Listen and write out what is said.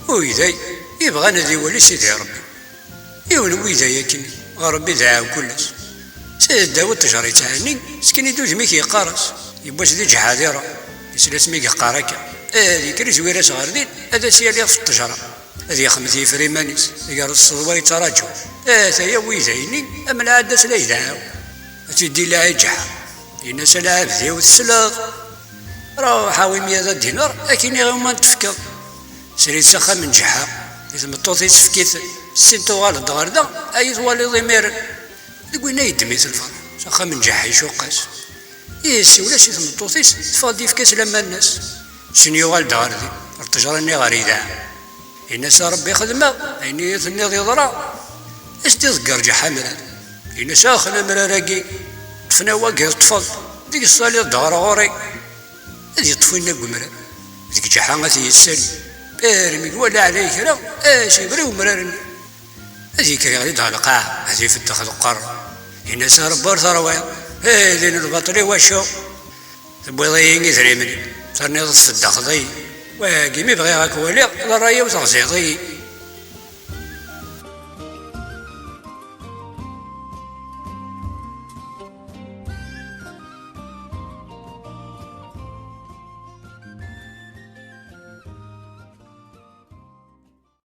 وإذا يبغى نادي ولي سيدي ربي يون وإذا ياكن ربي دعاو كلس سيد داود تجري تعني سكن يدوز ميك يقارس يبواش ذي جحاديرة يسلاس ميك يقاركا هذي كري زويرة صغاردين هذا سيالي في التجرة هذي خمسي فريمانيس يقال الصدوى يتراجعو ثايا ويزايني أما العادة لا يدعاو تدي لا يجحا الناس لا عبدي والسلاغ راه حاوي 100 دينار لكن يغيوما تفكر سريت سخا من جحا إذا مطوطي تفكيت سنتو غالط غاردا أي طوالي ضمير لقينا يدميت الفرح سخا من جحا يشوقاس يسي ولا سي مطوطيس تفاضي في كاس لما الناس شنو غالد غاردي التجراني غريدا الناس ربي خدمة عيني يثني ضرا اش تذكر جحا مراد الناس آخنا مراراكي طفنا واقع طفل ديك الصالي الدار غوري هذي طفينا قمرا ديك جحا غاتي يسالي بارمي ولا عليك راه اش يبري ومرارني هذي كري غادي دار القاع هذي في الدخل القر الناس ربار ثروان هذين البطري واشو تبويضيني ثريمني صرني في الدخل ضي واقي مي بغي هاك ولي لا راهي وتغزيضي